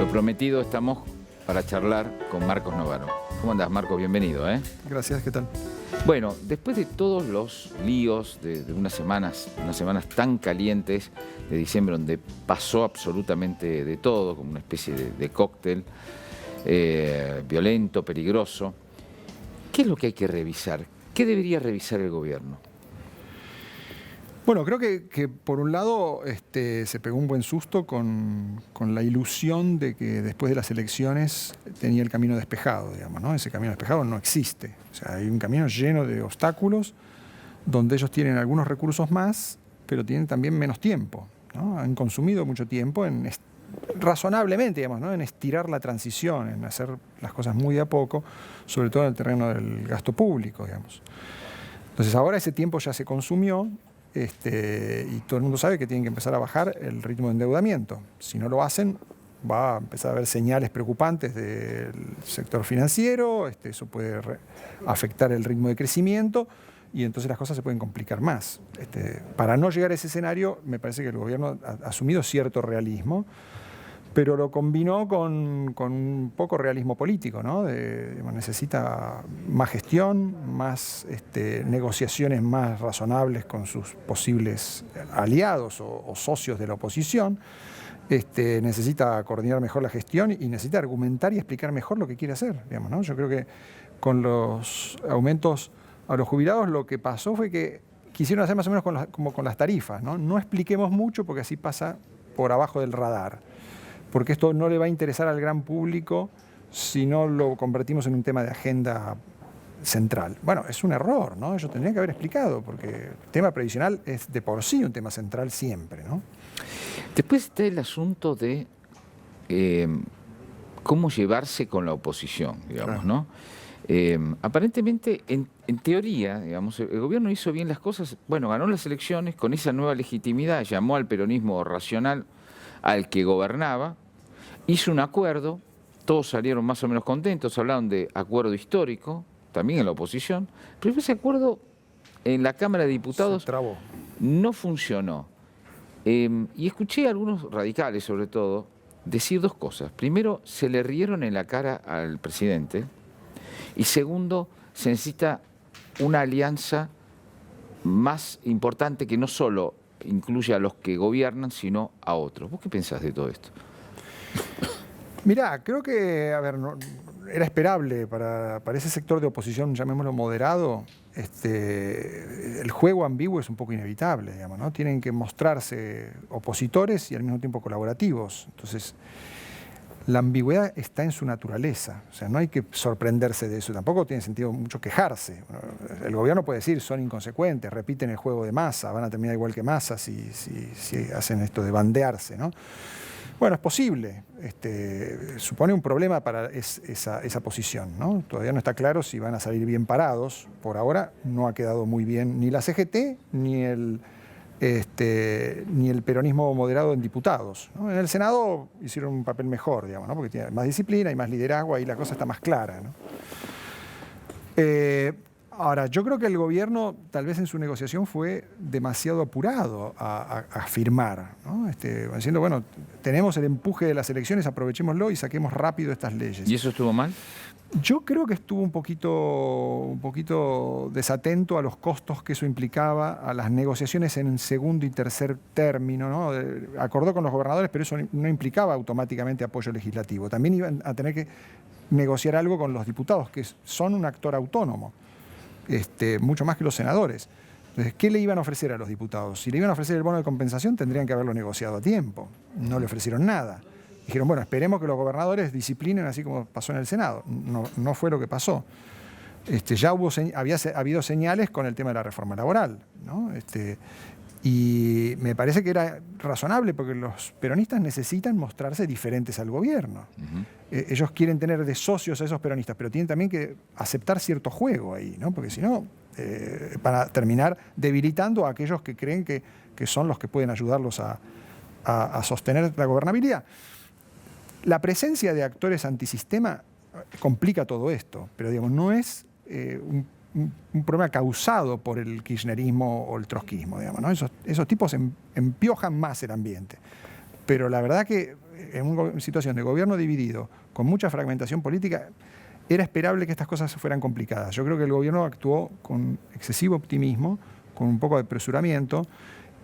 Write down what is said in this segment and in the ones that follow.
Lo prometido, estamos para charlar con Marcos Novaro. ¿Cómo andás, Marcos? Bienvenido, ¿eh? Gracias, ¿qué tal? Bueno, después de todos los líos de unas semanas tan calientes de diciembre, donde pasó absolutamente de todo, como una especie de cóctel violento, peligroso, ¿qué es lo que hay que revisar? ¿Qué debería revisar el gobierno? Bueno, creo que por un lado se pegó un buen susto con la ilusión de que después de las elecciones tenía el camino despejado, digamos, ¿no? Ese camino despejado no existe. O sea, hay un camino lleno de obstáculos donde ellos tienen algunos recursos más, pero tienen también menos tiempo, ¿no? Han consumido mucho tiempo razonablemente, digamos, ¿no? En estirar la transición, en hacer las cosas muy de a poco, sobre todo en el terreno del gasto público, digamos. Entonces ahora ese tiempo ya se consumió. Y todo el mundo sabe que tienen que empezar a bajar el ritmo de endeudamiento. Si no lo hacen, va a empezar a haber señales preocupantes del sector financiero, eso puede afectar el ritmo de crecimiento y entonces las cosas se pueden complicar más. Para no llegar a ese escenario, me parece que el gobierno ha asumido cierto realismo, pero lo combinó con un poco realismo político, ¿no? Necesita más gestión, más negociaciones más razonables con sus posibles aliados o socios de la oposición. Necesita coordinar mejor la gestión y necesita argumentar y explicar mejor lo que quiere hacer, digamos, ¿no? Yo creo que con los aumentos a los jubilados lo que pasó fue que quisieron hacer más o menos como con las tarifas, ¿no? No expliquemos mucho porque así pasa por abajo del radar, porque esto no le va a interesar al gran público si no lo convertimos en un tema de agenda central. Bueno, es un error, ¿no? Ellos tendrían que haber explicado, porque el tema previsional es de por sí un tema central siempre, ¿no? Después está el asunto de cómo llevarse con la oposición, digamos, Claro. ¿no? Aparentemente, en teoría, digamos, el gobierno hizo bien las cosas. Bueno, ganó las elecciones con esa nueva legitimidad, llamó al peronismo racional al que gobernaba, hizo un acuerdo, todos salieron más o menos contentos, hablaron de acuerdo histórico, también en la oposición, pero ese acuerdo en la Cámara de Diputados Se trabó. no funcionó. Y escuché a algunos radicales, sobre todo, decir dos cosas. Primero, se le rieron en la cara al presidente. Y segundo, se necesita una alianza más importante que no solo incluya a los que gobiernan, sino a otros. ¿Vos qué pensás de todo esto? Mirá, creo que, a ver, era esperable para ese sector de oposición, llamémoslo moderado, el juego ambiguo es un poco inevitable, digamos, ¿no? Tienen que mostrarse opositores y al mismo tiempo colaborativos. Entonces, la ambigüedad está en su naturaleza, o sea, no hay que sorprenderse de eso, tampoco tiene sentido mucho quejarse. El gobierno puede decir, son inconsecuentes, repiten el juego de Massa, van a terminar igual que Massa si hacen esto de bandearse, ¿no? Bueno, es posible, supone un problema para esa posición, ¿no? Todavía no está claro si van a salir bien parados, por ahora no ha quedado muy bien ni la CGT ni el peronismo moderado en diputados, ¿no? En el Senado hicieron un papel mejor, digamos, ¿no? Porque tiene más disciplina y más liderazgo, ahí la cosa está más clara, ¿no? Ahora, yo creo que el gobierno, tal vez en su negociación, fue demasiado apurado a firmar, ¿no? Diciendo, bueno, tenemos el empuje de las elecciones, aprovechémoslo y saquemos rápido estas leyes. ¿Y eso estuvo mal? Yo creo que estuvo un poquito desatento a los costos que eso implicaba, a las negociaciones en segundo y tercer término, ¿no? Acordó con los gobernadores, pero eso no implicaba automáticamente apoyo legislativo. También iban a tener que negociar algo con los diputados, que son un actor autónomo, mucho más que los senadores. Entonces, ¿qué le iban a ofrecer a los diputados? Si le iban a ofrecer el bono de compensación, tendrían que haberlo negociado a tiempo. No le ofrecieron nada. Dijeron, bueno, esperemos que los gobernadores disciplinen así como pasó en el Senado. No fue lo que pasó. Ya había habido señales con el tema de la reforma laboral, ¿no? Y me parece que era razonable porque los peronistas necesitan mostrarse diferentes al gobierno. Ellos quieren tener de socios a esos peronistas, pero tienen también que aceptar cierto juego ahí, ¿no? Porque si no, van a terminar debilitando a aquellos que creen que son los que pueden ayudarlos a sostener la gobernabilidad. La presencia de actores antisistema complica todo esto, pero digamos, no es un problema causado por el kirchnerismo o el trotskismo, digamos, ¿no? Esos tipos empiojan más el ambiente. Pero la verdad que en una situación de gobierno dividido, con mucha fragmentación política, era esperable que estas cosas fueran complicadas. Yo creo que el gobierno actuó con excesivo optimismo, con un poco de apresuramiento,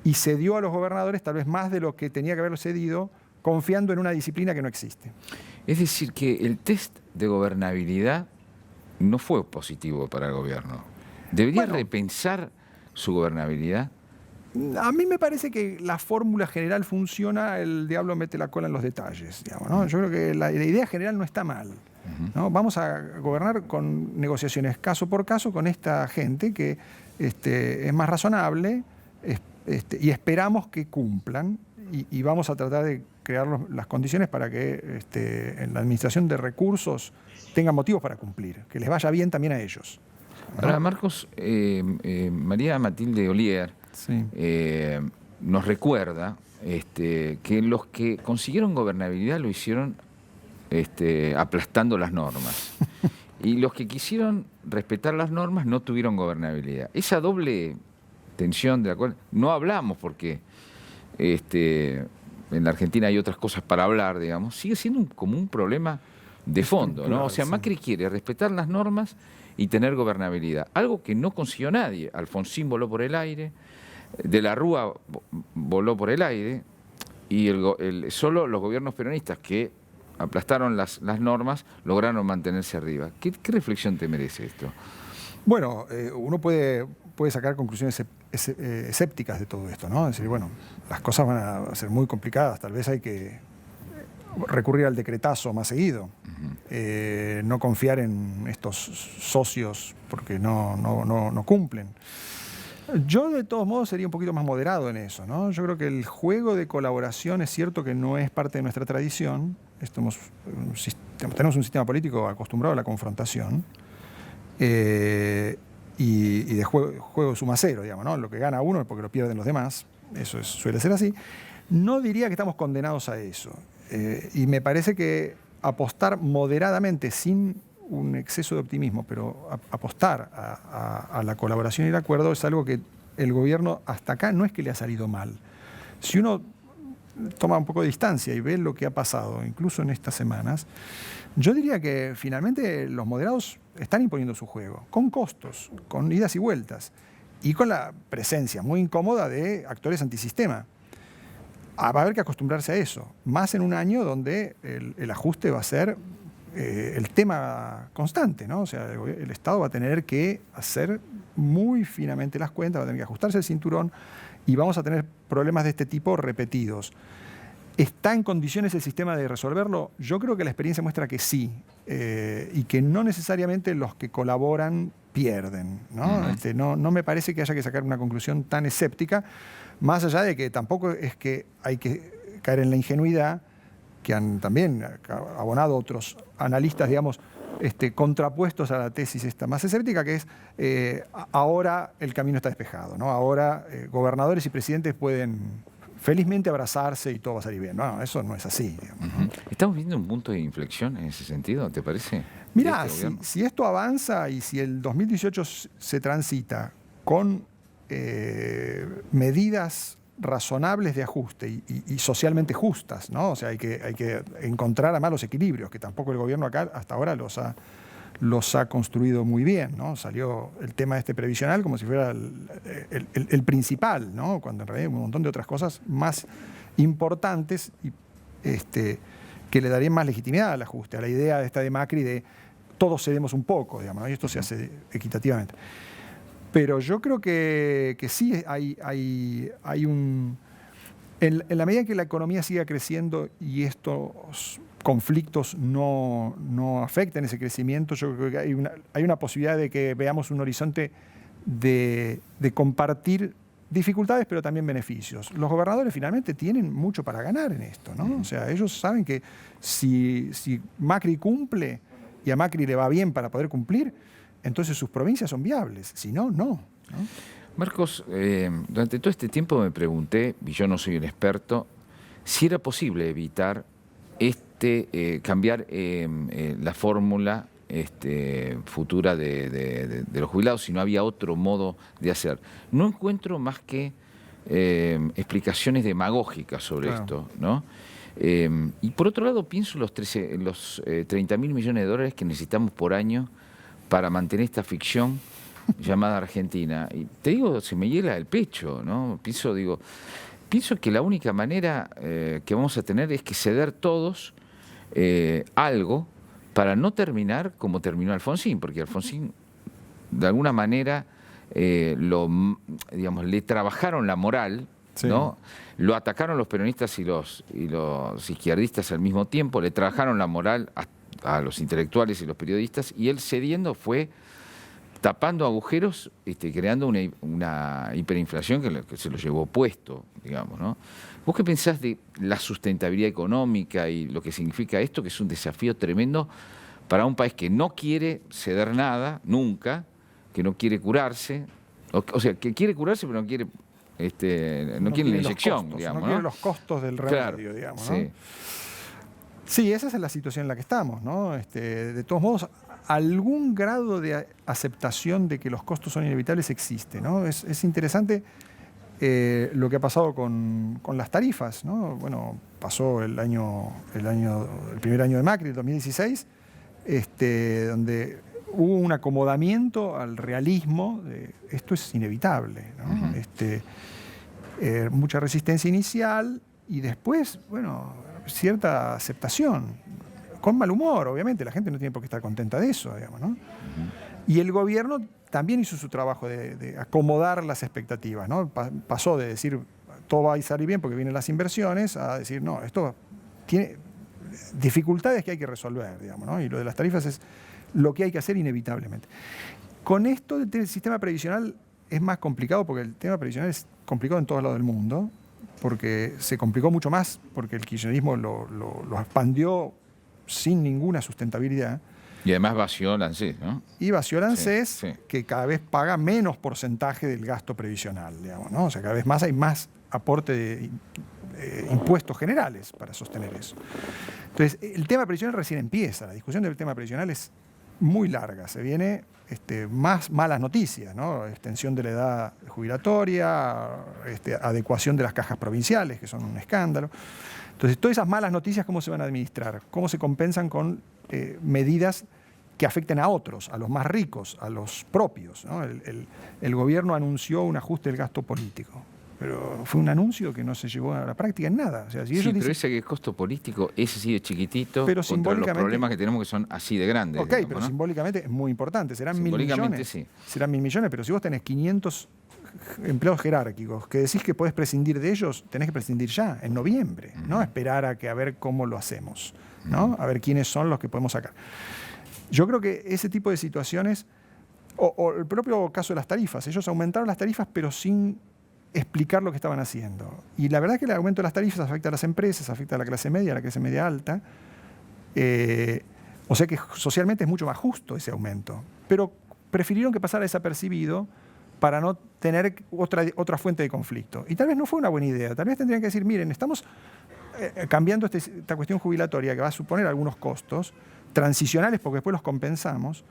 y cedió a los gobernadores tal vez más de lo que tenía que haberlo cedido, confiando en una disciplina que no existe. Es decir, que el test de gobernabilidad no fue positivo para el gobierno. ¿Debería repensar su gobernabilidad? A mí me parece que la fórmula general funciona, el diablo mete la cola en los detalles, digamos, ¿no? Yo creo que la idea general no está mal, ¿no? Vamos a gobernar con negociaciones caso por caso con esta gente que es más razonable y esperamos que cumplan y vamos a tratar de crear las condiciones para que en la administración de recursos tengan motivos para cumplir, que les vaya bien también a ellos, ¿no? Ahora, Marcos, María Matilde Ollier Sí. Nos recuerda que los que consiguieron gobernabilidad lo hicieron aplastando las normas. Y los que quisieron respetar las normas no tuvieron gobernabilidad. Esa doble tensión de la cual no hablamos porque en la Argentina hay otras cosas para hablar, digamos, sigue siendo como un problema de fondo, ¿no? O sea, Macri quiere respetar las normas y tener gobernabilidad. Algo que no consiguió nadie. Alfonsín voló por el aire, De la Rúa voló por el aire, y solo los gobiernos peronistas que aplastaron las normas lograron mantenerse arriba. ¿Qué reflexión te merece esto? Bueno, uno puede sacar conclusiones escépticas de todo esto, ¿no? Es decir, bueno, las cosas van a ser muy complicadas, tal vez hay que recurrir al decretazo más seguido, no confiar en estos socios porque no cumplen. Yo, de todos modos, sería un poquito más moderado en eso, ¿no? Yo creo que el juego de colaboración es cierto que no es parte de nuestra tradición. Tenemos un sistema político acostumbrado a la confrontación y de juego suma cero, digamos, ¿no? Lo que gana uno es porque lo pierden los demás. Eso suele ser así. No diría que estamos condenados a eso. Y me parece que apostar moderadamente, sin un exceso de optimismo, pero apostar a la colaboración y el acuerdo es algo que el gobierno hasta acá no es que le ha salido mal. Si uno toma un poco de distancia y ve lo que ha pasado, incluso en estas semanas, yo diría que finalmente los moderados están imponiendo su juego, con costos, con idas y vueltas, y con la presencia muy incómoda de actores antisistema. Va a haber que acostumbrarse a eso, más en un año donde el ajuste va a ser el tema constante, ¿no? O sea, el Estado va a tener que hacer muy finamente las cuentas, va a tener que ajustarse el cinturón y vamos a tener problemas de este tipo repetidos. ¿Está en condiciones el sistema de resolverlo? Yo creo que la experiencia muestra que sí, y que no necesariamente los que colaboran pierden, ¿no? No me parece que haya que sacar una conclusión tan escéptica, más allá de que tampoco es que hay que caer en la ingenuidad que han también abonado otros analistas, digamos, contrapuestos a la tesis esta más escéptica, que es ahora el camino está despejado, ¿no? Ahora gobernadores y presidentes pueden felizmente abrazarse y todo va a salir bien. No, eso no es así, digamos, ¿no? ¿Estamos viendo un punto de inflexión en ese sentido, te parece? Mirá, si esto avanza y si el 2018 se transita con medidas razonables de ajuste y socialmente justas, ¿no? O sea, hay que encontrar además los equilibrios, que tampoco el gobierno acá hasta ahora los ha construido muy bien, ¿no? Salió el tema previsional como si fuera el principal, ¿no? Cuando en realidad hay un montón de otras cosas más importantes y que le darían más legitimidad al ajuste, a la idea de Macri de todos cedemos un poco, digamos, ¿no? Y esto se hace equitativamente. Pero yo creo que sí hay un... En la medida en que la economía siga creciendo y estos conflictos no afecten ese crecimiento, yo creo que hay una posibilidad de que veamos un horizonte de compartir dificultades, pero también beneficios. Los gobernadores finalmente tienen mucho para ganar en esto, ¿no? O sea, ellos saben que si Macri cumple y a Macri le va bien para poder cumplir, entonces sus provincias son viables, si no, no. Marcos, durante todo este tiempo me pregunté, y yo no soy un experto, si era posible evitar cambiar la fórmula futura de los jubilados, si no había otro modo de hacer. No encuentro más que explicaciones demagógicas sobre esto, ¿no? Y por otro lado, pienso en los 30.000 millones de dólares que necesitamos por año para mantener esta ficción llamada Argentina. Y te digo, se me hiela el pecho, ¿no? Pienso que la única manera que vamos a tener es que ceder todos algo para no terminar como terminó Alfonsín, porque Alfonsín, de alguna manera, le trabajaron la moral, Sí. ¿no? Lo atacaron los peronistas y los izquierdistas al mismo tiempo, le trabajaron la moral a los intelectuales y los periodistas, y él cediendo fue tapando agujeros, creando una hiperinflación que se lo llevó puesto, digamos, ¿no? ¿Vos qué pensás de la sustentabilidad económica y lo que significa esto, que es un desafío tremendo para un país que no quiere ceder nada, nunca, que no quiere curarse, o sea, que quiere curarse pero no quiere no quiere la inyección, costos, digamos, no quiere los costos del remedio, claro, digamos, ¿no? sí. Sí, esa es la situación en la que estamos, ¿no? De todos modos, algún grado de aceptación de que los costos son inevitables existe, ¿no? Es interesante lo que ha pasado con las tarifas, ¿no? Bueno, pasó el primer año de Macri, el 2016, donde hubo un acomodamiento al realismo de esto es inevitable, ¿no? Mucha resistencia inicial y después, bueno, cierta aceptación, con mal humor, obviamente, la gente no tiene por qué estar contenta de eso, digamos, ¿no? Y el gobierno también hizo su trabajo de acomodar las expectativas, ¿no? Pasó de decir todo va a salir bien porque vienen las inversiones a decir, no, esto tiene dificultades que hay que resolver, digamos, ¿no? Y lo de las tarifas es lo que hay que hacer inevitablemente. Con esto del sistema previsional es más complicado porque el tema previsional es complicado en todos lados del mundo, porque se complicó mucho más, porque el kirchnerismo lo expandió sin ninguna sustentabilidad. Y además vació el ANSES, ¿no? Y vació el ANSES, Sí. que cada vez paga menos porcentaje del gasto previsional, digamos, ¿no? O sea, cada vez más hay más aporte de impuestos generales para sostener eso. Entonces, el tema previsional recién empieza. La discusión del tema previsional es muy larga. Se viene más malas noticias, ¿no? Extensión de la edad jubilatoria, adecuación de las cajas provinciales, que son un escándalo. Entonces, todas esas malas noticias, ¿cómo se van a administrar? ¿Cómo se compensan con medidas que afecten a otros, a los más ricos, a los propios, ¿no? El gobierno anunció un ajuste del gasto político, pero fue un anuncio que no se llevó a la práctica en nada. O sea, si Sí, ellos pero dicen, ese costo político, ese sí de chiquitito, pero contra los simbólicamente- problemas que tenemos que son así de grandes. ok, digamos, pero ¿no? simbólicamente es muy importante, serán 1.000 Simbólicamente, millones. sí. Serán 1.000 millones, pero si vos tenés 500 empleados jerárquicos que decís que podés prescindir de ellos, tenés que prescindir ya, en noviembre, no esperar a ver cómo lo hacemos, ¿no? A ver quiénes son los que podemos sacar. Yo creo que ese tipo de situaciones, o el propio caso de las tarifas, ellos aumentaron las tarifas pero sin explicar lo que estaban haciendo. Y la verdad es que el aumento de las tarifas afecta a las empresas, afecta a la clase media alta, o sea que socialmente es mucho más justo ese aumento. Pero prefirieron que pasara desapercibido para no tener otra fuente de conflicto. Y tal vez no fue una buena idea. Tal vez tendrían que decir, miren, estamos cambiando esta cuestión jubilatoria que va a suponer algunos costos transicionales porque después los compensamos,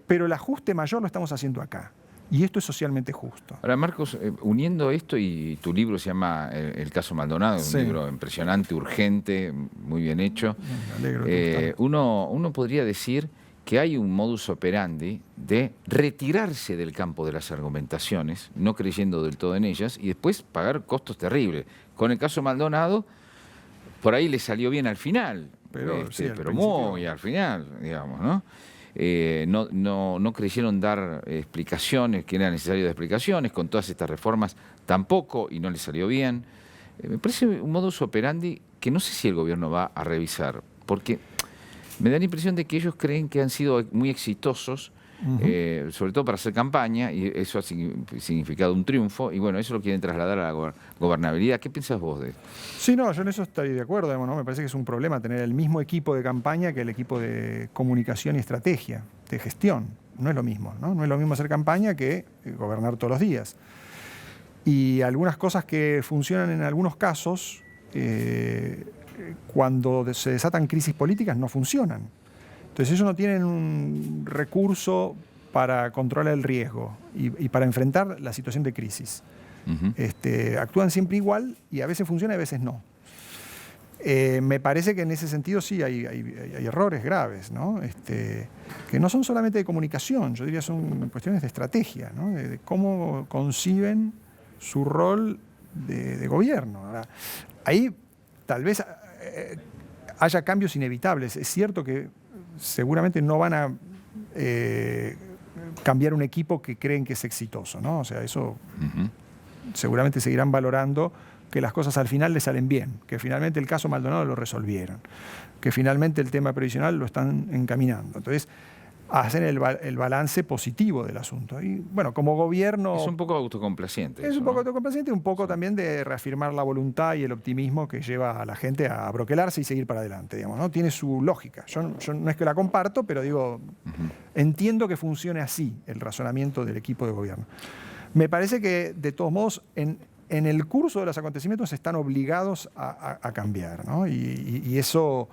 pero el ajuste mayor lo estamos haciendo acá. Y esto es socialmente justo. Ahora, Marcos, uniendo esto, y tu libro se llama El caso Maldonado, Sí. un libro impresionante, urgente, muy bien hecho. Me alegro de que Uno podría decir que hay un modus operandi de retirarse del campo de las argumentaciones, no creyendo del todo en ellas, y después pagar costos terribles. Con el caso Maldonado, por ahí le salió bien al final, Pero, sí, al pero principio. muy al final, digamos, ¿no? No creyeron dar explicaciones, que era necesario dar explicaciones, con todas estas reformas tampoco, y no les salió bien. Me parece un modus operandi que no sé si el gobierno va a revisar, porque me da la impresión de que ellos creen que han sido muy exitosos, sobre todo para hacer campaña, y eso ha significado un triunfo, y bueno, eso lo quieren trasladar a la gobernabilidad. ¿Qué piensas vos de esto? Sí, no, yo en eso estoy de acuerdo, digamos, ¿no? Me parece que es un problema tener el mismo equipo de campaña que el equipo de comunicación y estrategia, de gestión. No es lo mismo, ¿no? No es lo mismo hacer campaña que gobernar todos los días. Y algunas cosas que funcionan en algunos casos, cuando se desatan crisis políticas, no funcionan. Entonces ellos no tienen un recurso para controlar el riesgo y para enfrentar la situación de crisis. Actúan siempre igual y a veces funciona y a veces no. Me parece que en ese sentido sí hay errores graves, ¿no? Que no son solamente de comunicación, yo diría son cuestiones de estrategia, ¿no? De cómo conciben su rol de gobierno. Ahora, ahí tal vez haya cambios inevitables. Es cierto que seguramente no van a cambiar un equipo que creen que es exitoso, ¿no? O sea, eso seguramente seguirán valorando que las cosas al final les salen bien, que finalmente el caso Maldonado lo resolvieron, que finalmente el tema previsional lo están encaminando. Entonces, hacen el balance positivo del asunto. Y bueno, como gobierno... Es un poco autocomplaciente. Es eso, un poco ¿no? autocomplaciente y un poco también de reafirmar la voluntad y el optimismo que lleva a la gente a broquelarse y seguir para adelante, digamos, ¿no? Tiene su lógica. Yo no es que la comparto, pero digo, entiendo que funcione así el razonamiento del equipo de gobierno. Me parece que, de todos modos, en el curso de los acontecimientos están obligados a cambiar, ¿no? Y eso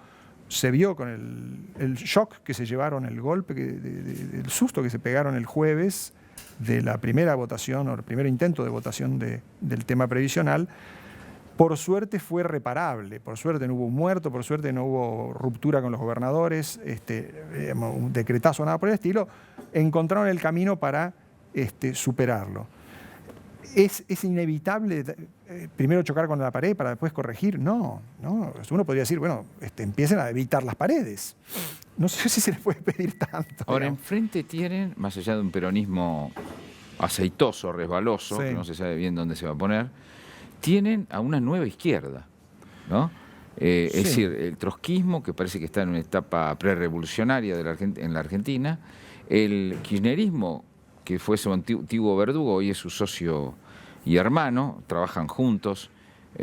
se vio con el shock que se llevaron, el golpe, el susto que se pegaron el jueves de la primera votación o el primer intento de votación del tema previsional. Por suerte fue reparable, por suerte no hubo un muerto, por suerte no hubo ruptura con los gobernadores, un decretazo, nada por el estilo. Encontraron el camino para superarlo. ¿Es inevitable primero chocar con la pared para después corregir? No. Uno podría decir, bueno, empiecen a evitar las paredes. No sé si se les puede pedir tanto. Ahora, digamos. enfrente tienen, más allá de un peronismo aceitoso, resbaloso, Sí. que no se sabe bien dónde se va a poner, tienen a una nueva izquierda, ¿no? Es Sí. decir, el trotskismo, que parece que está en una etapa prerevolucionaria en la Argentina, el kirchnerismo, que fue su antiguo verdugo, hoy es su socio y hermano, trabajan juntos,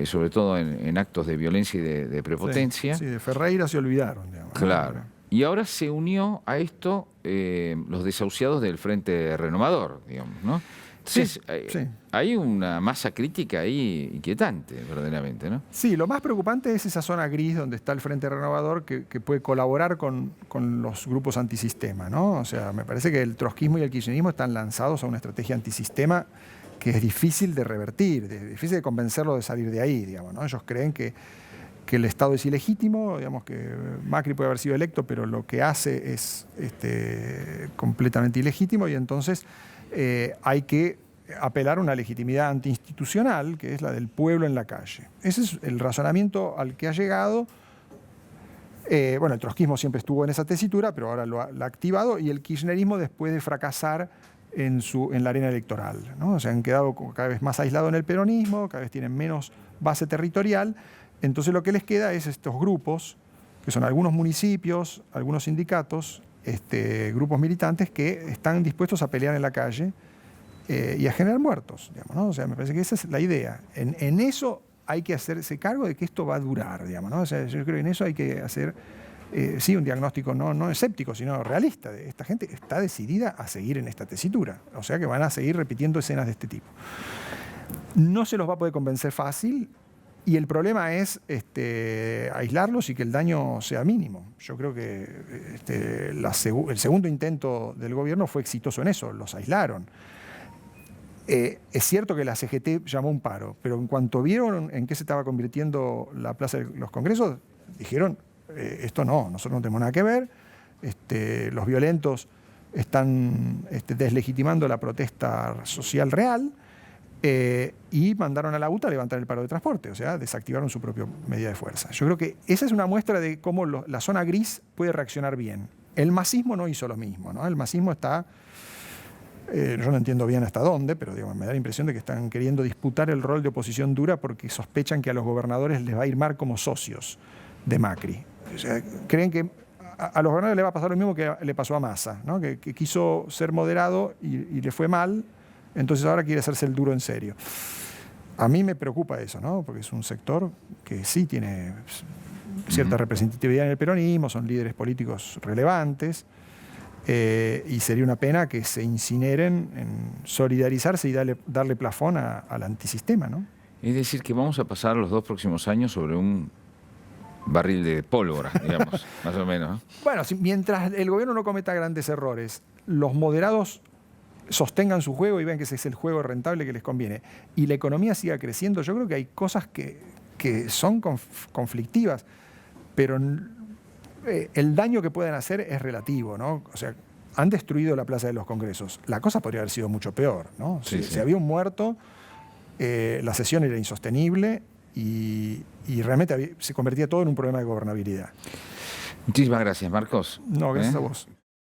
sobre todo en actos de violencia y de prepotencia. Sí, de Ferreira se olvidaron, digamos. Claro. Y ahora se unió a esto los desahuciados del Frente Renovador, digamos, ¿no? Entonces, Sí. hay una masa crítica ahí inquietante, verdaderamente, ¿no? Sí, lo más preocupante es esa zona gris donde está el Frente Renovador que puede colaborar con los grupos antisistema, ¿no? O sea, me parece que el trotskismo y el kirchnerismo están lanzados a una estrategia antisistema que es difícil de revertir, difícil de convencerlo de salir de ahí, digamos, ¿no? Ellos creen que el Estado es ilegítimo, digamos que Macri puede haber sido electo, pero lo que hace es completamente ilegítimo y entonces hay que apelar a una legitimidad antiinstitucional, que es la del pueblo en la calle. Ese es el razonamiento al que ha llegado. Bueno, el trotskismo siempre estuvo en esa tesitura, pero ahora lo ha activado, y el kirchnerismo después de fracasar en la arena electoral, ¿no? O sea, han quedado cada vez más aislados en el peronismo, cada vez tienen menos base territorial. Entonces lo que les queda es estos grupos, que son algunos municipios, algunos sindicatos, grupos militantes que están dispuestos a pelear en la calle y a generar muertos, digamos, ¿no? O sea, me parece que esa es la idea. En eso hay que hacerse cargo de que esto va a durar, digamos, ¿no? O sea, yo creo que en eso hay que hacer, sí, un diagnóstico no escéptico, sino realista. Esta gente está decidida a seguir en esta tesitura, o sea que van a seguir repitiendo escenas de este tipo. No se los va a poder convencer fácil. Y el problema es aislarlos y que el daño sea mínimo. Yo creo que el segundo intento del gobierno fue exitoso en eso, los aislaron. Es cierto que la CGT llamó un paro, pero en cuanto vieron en qué se estaba convirtiendo la Plaza de los Congresos, dijeron, esto no, nosotros no tenemos nada que ver, los violentos están deslegitimando la protesta social real, y mandaron a la UTA a levantar el paro de transporte, o sea, desactivaron su propia medida de fuerza. Yo creo que esa es una muestra de cómo la zona gris puede reaccionar bien. El masismo no hizo lo mismo, ¿no? El masismo está, yo no entiendo bien hasta dónde, pero digamos, me da la impresión de que están queriendo disputar el rol de oposición dura porque sospechan que a los gobernadores les va a ir mal como socios de Macri. O sea, creen que a los gobernadores les va a pasar lo mismo que le pasó a Massa, ¿no? Que quiso ser moderado y le fue mal. Entonces ahora quiere hacerse el duro en serio. A mí me preocupa eso, ¿no? Porque es un sector que sí tiene cierta representatividad en el peronismo, son líderes políticos relevantes, y sería una pena que se incineren en solidarizarse y darle plafón al antisistema, ¿no? Es decir, que vamos a pasar los 2 próximos años sobre un barril de pólvora, digamos, más o menos, ¿no? Bueno, mientras el gobierno no cometa grandes errores, los moderados sostengan su juego y vean que ese es el juego rentable que les conviene y la economía siga creciendo, yo creo que hay cosas que que son conflictivas, pero el daño que pueden hacer es relativo, ¿no? O sea, han destruido la Plaza de los Congresos. La cosa podría haber sido mucho peor, ¿no? Si había un muerto, la sesión era insostenible y realmente se convertía todo en un problema de gobernabilidad. Muchísimas gracias, Marcos. No, gracias a vos.